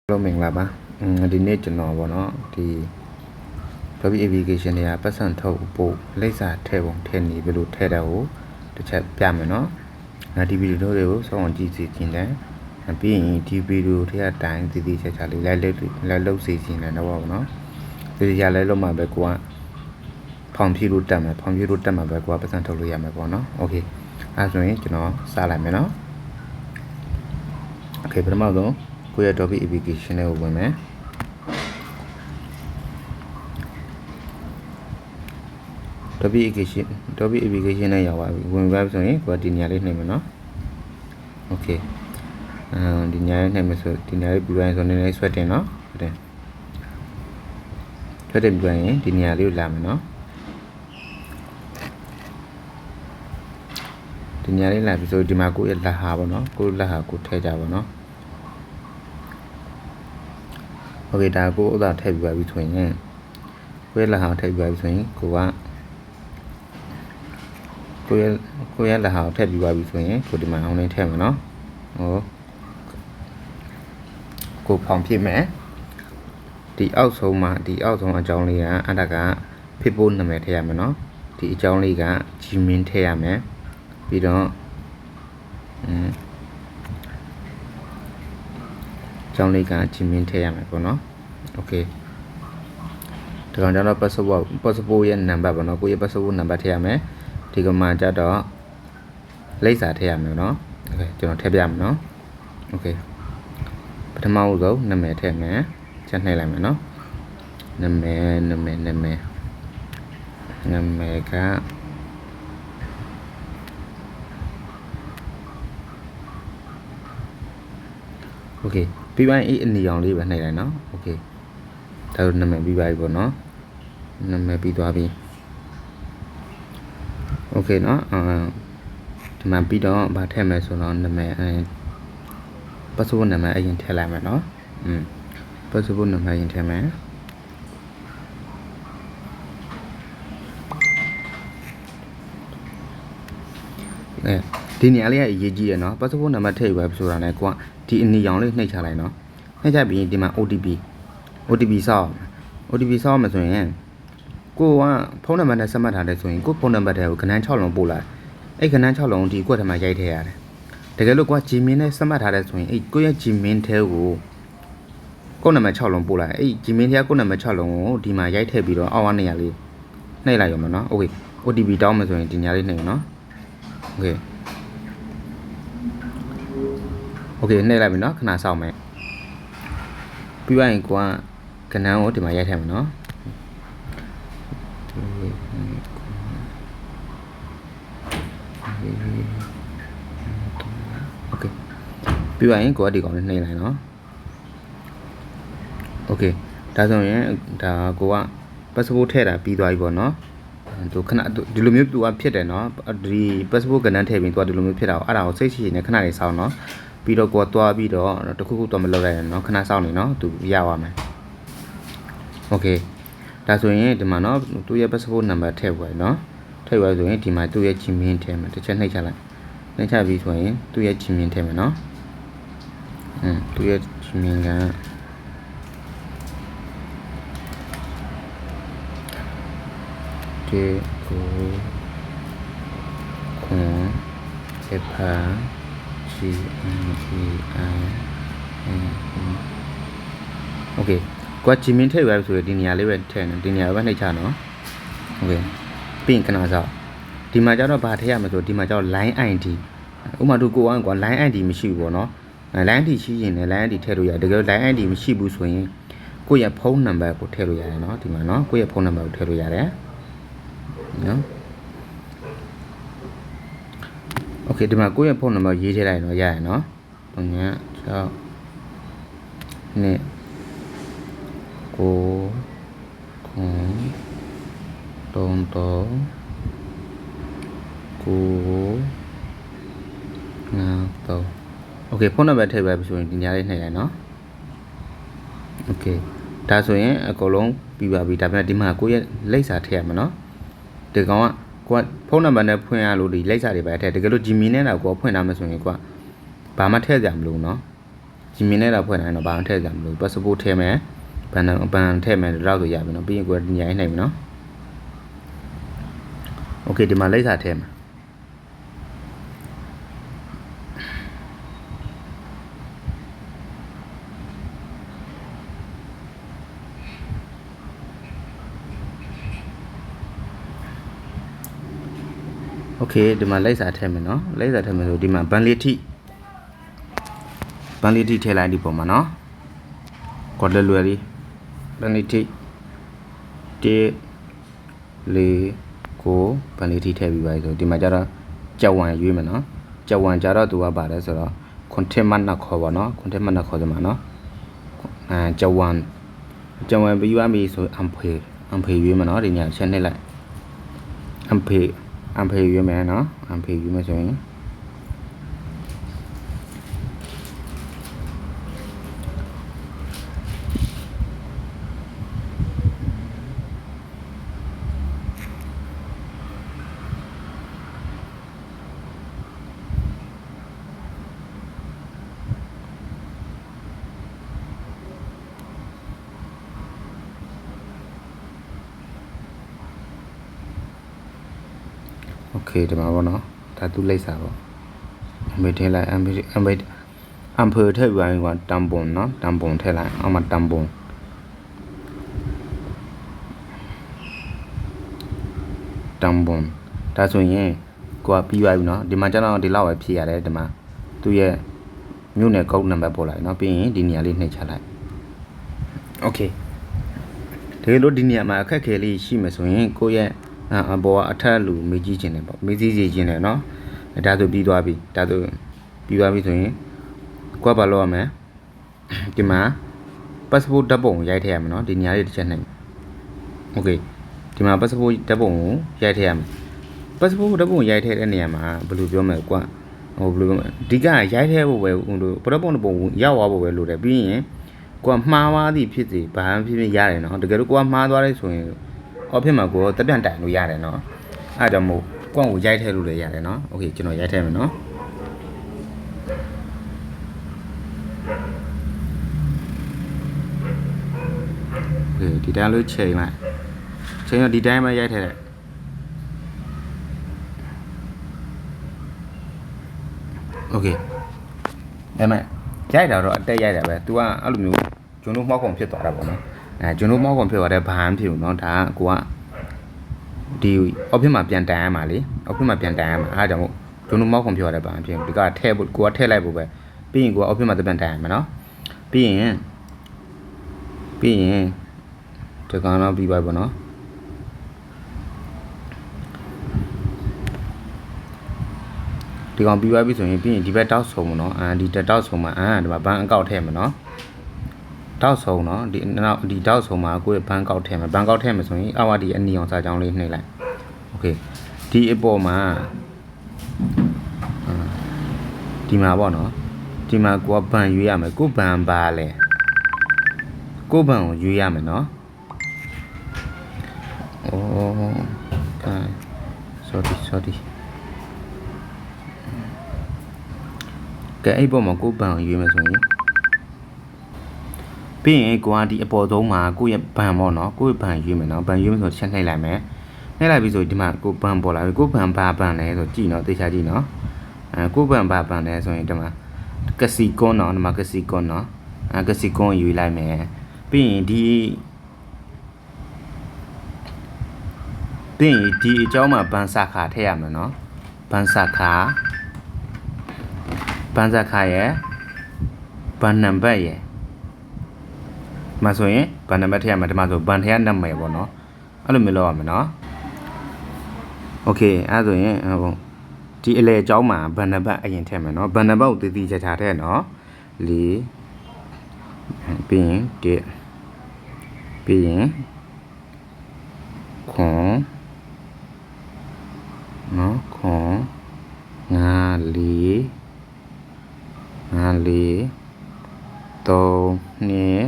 လို့မင်္ဂလာပါဒီနေ့ကျွန်တော်ပေါ့နော်ဒီ Adobe Application တွေကပတ်စံထုတ်ဖို့လိပ်စာထည့်ပုံထည့်နေဘယ်လိုထည့်တာကိုတစ်ချက်ပြမယ်နော်ဒီဗီဒီယိုတွေကိုစောင့်အောင်ကြည့်စီခြင်းတယ်ပြီးရင်ဒီဗီဒီယိုထဲအတိုင်းတည်တည်ချာချာလေးလိုက်လုပ်စီခြင်းတယ်တော့ပေါ့နော်ဒီရလဲလို့မှပဲကိုကဖောင်ဖြည့်လို့တက်မယ်ဖောင်ဖြည့်လို့တက်မှာပဲကိုကပတ်စံထုတ်လို့ရမယ်ပေါ့နော်โอเคအဲဆိုရင်ကျွန်တော်စလိုက်မယ်နော်โอเคပထမဆုံးကိုရဲ့ Adobe Application လေးကိုဝင်မယ်Adobe Application နဲ့ရောက်ပါပြီဝင်ပါဆိုရင်ကိုဒီနေရာလေးနှိပ်မယ်နော်โอเคဒီနေရာလေးနှိပ်မယ်ဆိုဒီနေရာလေးပြီးပိုင်းဆိုနေနေဆွဲတင်နော်ဟုတ်တယ်ဆွဲတင်ပြီးပိုင်းရင်ဒီနေရာလေးကိုလာမယ်နော်ဒီနေရာလေးလာပြီဆိုဒီမှာကိုရဲ့လက်ဟာပေါ့နော်ကိုလက်ဟာကိုထည့်ကြပါနော်โอเคဒါကိုဥသာထည့်ပြီးပါပြီဆိုရင်ကိုရဲ့လက်ဟာထည့်ပြီးပါပြီဆိုရင်ကိုရဲ့လက်ဟာထည့်ပြီးပါပြီဆိုရင်ကိုဒီမှာအောင်နေထည့်မယ်နော်ကိုဖောင်ဖြစ်မယ်ဒီအောက်ဆုံးမှာဒီအောက်ဆုံးအကြောင်းလေးကအတကဖြစ်ဖို့နာမည်ထည့်ရမယ်နော်ဒီအကြောင်းလေးက Gmin ထည့်ရမယ်ပြီးတော့အကြောင်းလေးက Gmin ထည့်ရမယ်ပေါ့နော်โอเคဒီကောင်ကျတော့ passport ရဲ့ number ပေါ့နော်ကိုရဲ့ passport number ထည့်ရမယ်ဒီကမှာကျတော့လိပ်စာထည့်ရမယ်နော်โอเคကျွန်တော်ထည့်ပြမယ်နော်โอเคပထမဆုံးနာမည်ထည့်မယ်ချက်နှိပ်လိုက်မယ်နော်နာမည်ကโอเคပြီးပိုင်းအနီရောင်လေးပဲနှိပ်လိုက်နော်โอเคဒါဆိုနာမည်ပြီးပါပြီပေါ့နော်နာမည်ပြီးသွားပြီโอเคเนาะဒီမှာပြီးတော့ဗာထည့်မယ်ဆိုတော့နာမည် password နာမည်အရင်ထည့်လိုက်မယ်เนาะpassword နာမည်အရင်ထည့်မယ်ဒီနေရာလေးကအရေးကြီးရယ်เนาะ password နာမည်ထည့်ယူပါဆိုတာနဲ့ကိုကဒီအနီရောင်လေးနှိပ်ချလိုက်เนาะနှိပ်ချပြီးဒီမှာ OTP ဆောက်မယ်ဆိုရင်ကိုကဖုန်းနံပါတ်နဲ့ဆက်မှတ်ထားတယ်ဆိုရင်ကိုဖုန်းနံပါတ်တွေကိုကဏ္ဍ6လုံးပို့လိုက်အဲ့ကဏ္ဍ6လုံးဒီကွက်ထဲမှာရိုက်ထည့်ရတယ်တကယ်လို့ကိုက Gmin နဲ့ဆက်မှတ်ထားတယ်ဆိုရင်အဲ့ကိုရဲ့ Gmin ထဲကိုကိုနံပါတ်6လုံးပို့လိုက်အဲ့ Gmin ထဲကိုနံပါတ်6လုံးကိုဒီမှာရိုက်ထည့်ပြီးတော့အောက်ကနေရာလေးနှိပ်လိုက်ရမယ်နော် Okay OTP တောင်းမယ်ဆိုရင်ဒီညာလေးနှိပ်နော် Okay နှိပ်လိုက်ပြီနော်ခဏစောင့်မယ်ပြီးသွားရင်ကိုကကဏ္ဍကိုဒီမှာရိုက်ထည့်မယ်နော်โอเคပြီးသွားရင်ကိုကဒီကောင်လေးနှိပ်လိုက်နော်โอเคဒါဆိုရင်ဒါကိုက passport ထည့်တာပြီးသွားပြီပေါ့နော်သူခဏဒီလိုမျိုးသူကဖြစ်တယ်နော်ဒီ passport ကဏ္ဍထည့်ပြီးသူကဒီလိုမျိုးဖြစ်တာအဲ့ဒါကိုစိတ်ရှိနေခဏလေးစောင့်နော်ပြီးတော့ကိုကသွားပြီးတော့တခုခုတော့မလုပ်လိုက်ရနော်ခဏစောင့်နေနော်သူရပါမယ်โอเคဒါဆိုရင်ဒီမှာနော်သူရဲ့ passport number ထည့်ပါနော်ထည့်ပါဆိုရင်ဒီမှာသူ့ရဲ့ Gmin ထည့်မယ်တစ်ချက်နှိပ်ချလိုက်နှိပ်ချပြီးဆိုရင်သူ့ရဲ့ Gmin ထည့်မယ်နော်သူ့ရဲ့ Gmin ကဒီကိုခွန်စေဖာโอเคကိုက Gmin ထည့်ရပြီဆိုရင်ဒီနေရာလေးပဲထည့်နေဒီနေရာပဲနှိပ်ချနော်โอเคပြီးရင်ခဏစောင့်ဒီမှာကျတော့ဗာထည့်ရမယ်ဆိုဒီမှာကျတော့ line ID ဥပမာတို့ကိုက line ID မရှိဘူးပေါ့နော် line ID ရှိရင်လည်း line ID ထည့်လို့ရတယ်တကယ် line ID မရှိဘူးဆိုရင်ကိုယ့်ရဲ့ဖုန်းနံပါတ်ကိုထည့်လို့ရတယ်နော်ဒီမှာနော်ကိုယ့်ရဲ့ဖုန်းနံပါတ်ကိုထည့်လို့ရတယ်နော်โอเคဒီမှာကိုယ့်ရဲ့ဖုန်းနံပါတ်ရေးထည့်လိုက်တော့ရရနော်6နဲ့ကိုခွန်တုံတော့ကိုငါတော့โอเคဖုန်းနံပါတ်ထည့်ပါပြီဆိုရင်ဒီညာလေးနှိပ်လိုက်နော်โอเคဒါဆိုရင်အကုန်လုံးပြီးပါပြီဒါပေမဲ့ဒီမှာကိုရဲ့လိပ်စာထည့်ရမှာနော်ဒီကောင်ကကိုကဖုန်းနံပါတ်နဲ့ဖွင့်ရလို့ဒီလိပ်စာတွေပဲထည့်တကယ်လို့ Gmin နဲ့တော့ကိုဖွင့်ထားမှဆိုရင်ကိုကဘာမှထည့်ကြမလို့နော် ဒီမြင်နေတာဖွင့်နိုင်တော့ဘာမှထည့်ကြမလို့ passport ထည့်မယ်ဘန်ထည့်မယ်တော့ဆိုရပြီနော်ပြီးရင်ကိုယ်ညိုင်းနိုင်ပြီနော်โอเคဒီမှာလိပ်စာထည့်မယ်โอเคဒီမှာလိပ်စာထည့်မယ်နော်လိပ်စာထည့်မယ်ဆိုဒီမှာဘန်လီထိထည့်လိုက်ဒီပုံမှာနော်ကွာဒလွယ်လေးဘန်လီထိတေလေးကိုဘန်လီထိထည့်ပြီးပါဆိုဒီမှာကျတော့ကြောက်ဝံရွေးမယ်နော်ကြောက်ဝံကြတော့သူကပါတယ်ဆိုတော့ခွန်ထက်မတ်နခေါ်ပါနော်ခွန်ထက်မတ်နခေါ်စမှာနော်ကြောက်ဝံပြီးသွားပြီဆိုအမ်ဖေရွေးမယ်နော်ဒီညချက်နှစ်လိုက်အမ်ဖေရွေးမယ်နော်အမ်ဖေရွေးမယ်ဆိုရင်โอเคဒီမှာပေါ့နော်ဒါသူလိပ်စာပေါ့အမ်ဖေထည့်လိုက်အမ်ဖေထည့်ပြီးရင်ကတမ်ပွန်နော်တမ်ပွန်ထည့်လိုက်အောက်မှာတမ်ပွန်ဒါဆိုရင်ကိုကပြီးသွားပြီနော်ဒီမှာကျတော့ဒီလောက်ပဲဖြည့်ရတယ်ဒီမှာသူ့ရဲ့မြို့နယ်ကုတ်နံပါတ်ပို့လိုက်နော်ပြီးရင်ဒီနေရာလေးနှိပ်ချလိုက်โอเคဒီလိုဒီနေရာမှာအခက်ခဲလေးရှိမှဆိုရင်ကိုရဲ့အပေါ်ကအထက်လူမေးကြည့်ခြင်းတယ်ပေါ့မေးကြည့်စီခြင်းတယ်နော်ဒါဆိုပြီးသွားပြီဆိုရင်ကိုကဘာလုပ်ရမလဲဒီမှာ passport ဓာတ်ပုံရိုက်ထည့်ရမယ်နော်ဒီနေရာလေးတစ်ချက်နှိပ်โอเคဒီမှာ passport ဓာတ်ပုံကိုရိုက်ထည့်ရမယ် passport ဓာတ်ပုံရိုက်ထည့်တဲ့နေရာမှာဘယ်လိုပြောမလဲကွာဘယ်လိုပြောမလဲအဓိကရိုက်ထည့်ဖို့ပဲဓာတ်ပုံရောက်သွားဖို့ပဲလိုတယ်ပြီးရင်ကိုကမှားသွားသည်ဖြစ်စေဘာမှဖြစ်ရတယ်နော်တကယ်လို့ကိုကမှားသွားတယ်ဆိုရင်အော်ဖြစ်မှာကိုတက်ပြန်တိုင်လို့ရတယ်နော်အဲ့ဒါကြောင့်မို့ကွန့်ကိုရိုက်ထည့်လို့လည်းရတယ်နော်โอเคကျွန်တော်ရိုက်ထည့်မယ်နော်ဒီတိုင်းလို့ချိန်လိုက်တော့ဒီတိုင်းပဲရိုက်ထည့်လိုက်โอเคဒါမဲ့ရိုက်တာတော့အတက်ရိုက်တာပဲ तू ကအဲ့လိုမျိုးကျွန်တော်မှောက်ကုန်ဖြစ်သွားတာပေါ့နော်ကျွန်တော်မှောက်ကုန်ဖြစ်သွားတဲ့ဘာမှဖြစ်ဘူးเนาะဒါကကိုကဒီ office မှာပြန်တိုင်ရမှာလေ office မှာပြန်တိုင်ရမှာအားကြောင့်မို့ကျွန်တော်မှောက်ကုန်ဖြစ်သွားတဲ့ဘာမှဖြစ်ဘူးဒီကထည့်ဖို့ကိုကထည့်လိုက်ဖို့ပဲပြီးရင်ကိုက office မှာပြန်တိုင်ရမှာเนาะပြီးရင်ဒီကောင်တော့ပြီးပါပေါ့เนาะဒီကောင်ပြီးသွားပြီဆိုရင်ပြီးရင်ဒီဘက်တောက်ဆုံပေါ့เนาะဒီတောက်ဆုံမှာဒီမှာဘန်အကောင့်ထည့်မှာเนาะတောက်ဆုံเนาะဒီတောက်ဆုံမှာကိုယ့်ရဲ့ဘန်ကောက်ထည့်မယ်ဆိုရင်အောက်ဒီအနီအောင်စာကြောင်းလေးနှိပ်လိုက်โอเคဒီအပေါ်မှာဒီမှာပေါ့เนาะဒီမှာကိုကဘန်ရွေးရမယ်ကိုဘန်ပါလဲကိုဘန်ကိုရွေးရမယ်เนาะsorry ကဲအဲ့ပေါ်မှာကိုဘန်ကိုရွေးမယ်ဆိုရင်ပြီးရင်ကိုကဒီအပေါ်ဆုံးမှာကိုယ့်ရဲ့ဘန်ပေါ့နော်ကိုယ့်ရဲ့ဘန်ရွေးမယ်နော်ဘန်ရွေးမယ်ဆိုချက်နှိပ်လိုက်မယ်နှိပ်လိုက်ပြီဆိုဒီမှာကိုဘန်ပေါ်လာပြီကိုဘန်ဘာဘန်လဲဆိုကြည့်နော်သေချာကြည့်နော်ကိုဘန်ဘာဘန်လဲဆိုရင်ဒီမှာကစီကွန်နော်ဒီမှာကစီကွန်နော်ကစီကွန်ရွေးလိုက်မယ်ပြီးရင်ဒီအကြောင်းမှာဘန်စာခါထည့်ရမယ်နော်ဘန်စာခါရဲ့ဘန်နံပါတ်ရဲ့မှာဆိုရင်ဘန်နံပါတ်ထည့်ရမှာဒီမှာဆိုဘန်ထည့်ရနာမည်ပေါ့နော်အဲ့လိုမျိုးလုပ်ရမယ်နော်โอเคအဲ့ဆိုရင်ဒီအလေအကြောင်းမှာဘန်နံပါတ်အရင်ထည့်မယ်နော်ဘန်နံပါတ်ကိုတည်တည်ချာချာထည့်နော်4ပြီးရင်1ပြီးရင်ခွန်နော်ခွန်5 4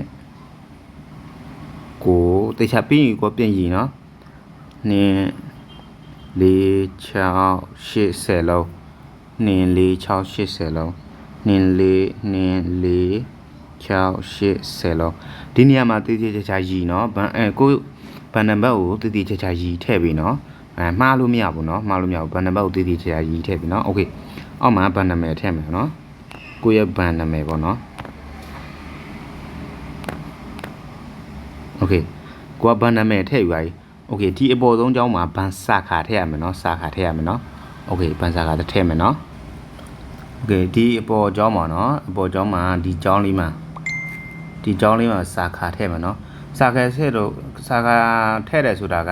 3 ကိုတေချာပြီးကိုပြင်ရင်နော်2 4 6 80လုံး2 4 6 80လုံး2 4 2 4 6 8 10လောက်ဒီနေရာမှာတိတိကျကျရည်နော်ဘန်ကိုဘန်နံပါတ်ကိုတိတိကျကျရည်ထည့်ပြီနော်မှားလို့မရဘူးနော်မှားလို့မရဘူးဘန်နံပါတ်ကိုတိတိကျကျရည်ထည့်ပြီနော်โอเคအောက်မှာဘန်နာမည်ထည့်မယ်နော်ကိုရဲ့ဘန်နာမည်ပေါ့နော်โอเคကိုကဘန်နာမည်ထည့်ယူပါပြီโอเคဒီအပေါ်ဆုံးကြောင်းမှာဘန်စာခါထည့်ရမယ်နော်စာခါထည့်ရမယ်နော်โอเคဘန်စာခါထည့်မယ်နော်โอเคဒီအပေါ်ကြောင်းမှာနော်အပေါ်ကြောင်းမှာဒီကြောင်းလေးမှာစာခါထည့်မယ်နော်စာခါထည့်တော့စာခါထည့်တယ်ဆိုတာက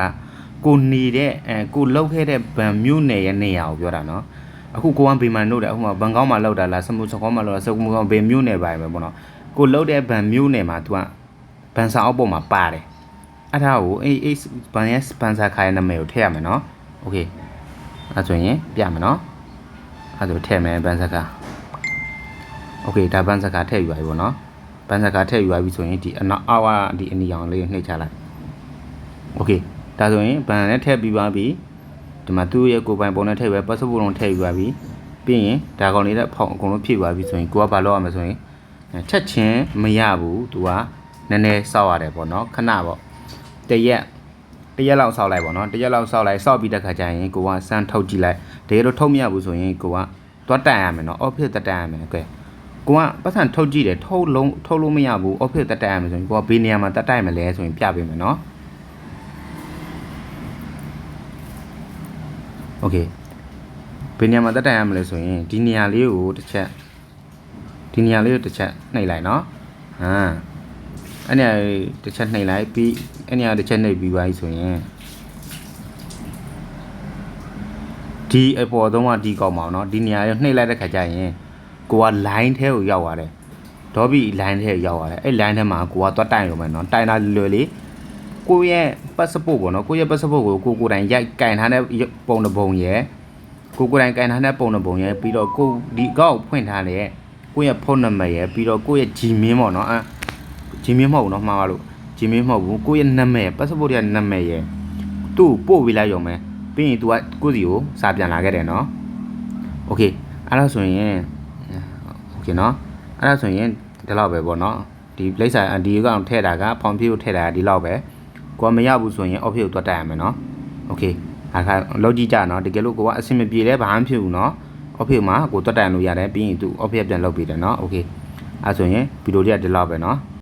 ကိုနေတဲ့ကိုလောက်ခဲ့တဲ့ဘန်မြို့နယ်ရဲ့နေရာကိုပြောတာနော်အခုကိုကဘေးမှာနို့တယ်အခုမှဘန်ကောင်းမှာလောက်တာလားစမှုချောကောင်းမှာလောက်တာစမှုကောင်းဘေးမြို့နယ်ပါပဲပေါ့နော်ကိုလောက်တဲ့ဘန်မြို့နယ်မှာ तू ကဘန်စာအောက်ပေါ်မှာပါတယ်အဲ့ဒါကိုအေးဘန်ရဲ့ဘန်စာခါရဲ့နာမည်ကိုထည့်ရမယ်နော်โอเคအဲ့ဆိုရင်ပြမယ်နော်အဲ့ဆိုထည့်မယ်ဘန်စာခါโอเคဒါဘန်စာခါထည့်ယူပါပြီပေါ့နော်ဘန်စာခါထည့်ယူပါပြီဆိုရင်ဒီအနောက်အောက်ကဒီအနီရောင်လေးနှိပ်ချလိုက်โอเคဒါဆိုရင်ဘန်နဲ့ထည့်ပြီးပါပြီဒီမှာသူ့ရဲ့ကိုယ်ပိုင်ပုံနဲ့ထည့်ပဲ passport လုံးထည့်ယူပါပြီပြီးရင်ဒါကောင်လေးတဲ့ဖောင်အကုန်လုံးဖြည့်ပါပြီဆိုရင်ကိုကဘာလုပ်ရမလဲဆိုရင်ချက်ချင်းမရဘူးသူကနည်းနည်းစောက်ရတယ်ပေါ့နော်ခဏပေါ့တရက်လောက်စောက်လိုက်ပေါ့နော်တရက်လောက်စောက်လိုက်စောက်ပြီးတဲ့ခါကျရင်ကိုကစမ်းထုတ်ကြည့်လိုက်တကယ်လို့ထုတ်မရဘူးဆိုရင်ကိုကသွားတန်ရမယ်နော် office တက်တန်ရမယ်โอเคကိုကပတ်စံထုတ်ကြည့်တယ်ထုတ်လို့မရဘူး office တက်တန်ရမယ်ဆိုရင်ကိုကဘေးနေရာမှာတက်တိုက်မလဲဆိုရင်ပြပေးမယ်နော်โอเคဘယ်နေရာမှာတက်တိုင်ရမလဲဆိုရင်ဒီနေရာလေးကိုတစ်ချက်နှိပ်လိုက်နော်အဲ့နေရာတစ်ချက်နှိပ်လိုက်ပြီးအဲ့နေရာတစ်ချက်နှိပ်ပြီးပါပြီဆိုရင်ဒီအပေါ်ဆုံးကဒီကောက်မှာနော်ဒီနေရာကိုနှိပ်လိုက်တဲ့ခါကျရင်ကိုက line ထဲကိုရောက်သွားတယ်ဒေါ်ဘီ line ထဲကိုရောက်သွားတယ်အဲ့ line ထဲမှာကိုကသွားတိုင်ရုံပဲနော်တိုင်တာလွယ်လေးကိုရဲ့ passport ပေါ့နော်ကိုရဲ့ passport ကိုကိုတိုင်ရိုက်ကင်ထားတဲ့ပုံတစ်ပုံရယ်ကိုတိုင်ကင်ထားတဲ့ပုံတစ်ပုံရယ်ပြီးတော့ကိုဒီကောက်ဖွင့်ထားတဲ့ကိုရဲ့ဖုန်းနံပါတ်ရယ်ပြီးတော့ကိုရဲ့ Gmail ပေါ့နော်Gmail မဟုတ်ဘူးနော်မှားပါလို့ Gmail မဟုတ်ဘူးကိုရဲ့နာမည် passport ရဲ့နာမည်ရယ်သူ့ပို့ပေးလိုက်ရုံပဲပြီးရင် तू ကကိုစီကိုစာပြန်လာခဲ့တယ်နော်โอเคအဲ့ဒါဆိုရင်โอเคနော်အဲ့ဒါဆိုရင်ဒီလောက်ပဲပေါ့နော်ဒီလိပ်စာဒီကောင်ထည့်တာကဖောင်ဖြည့်ကိုထည့်တာဒီလောက်ပဲကိုကမရဘူးဆိုရင် office ကိုတွတ်တက်ရမယ်နော်โอเคအခါလောက်ကြည့်ကြနော်တကယ်လို့ကိုကအဆင်မပြေလဲဘာမှမဖြစ်ဘူးနော် office မှာကိုတွတ်တက်လို့ရတယ်ပြီးရင်သူ office ပြန်လုပ်ပေးတယ်နော်โอเคအဲ့ဆိုရင်ဗီဒီယိုလေးကဒီလောက်ပဲနော်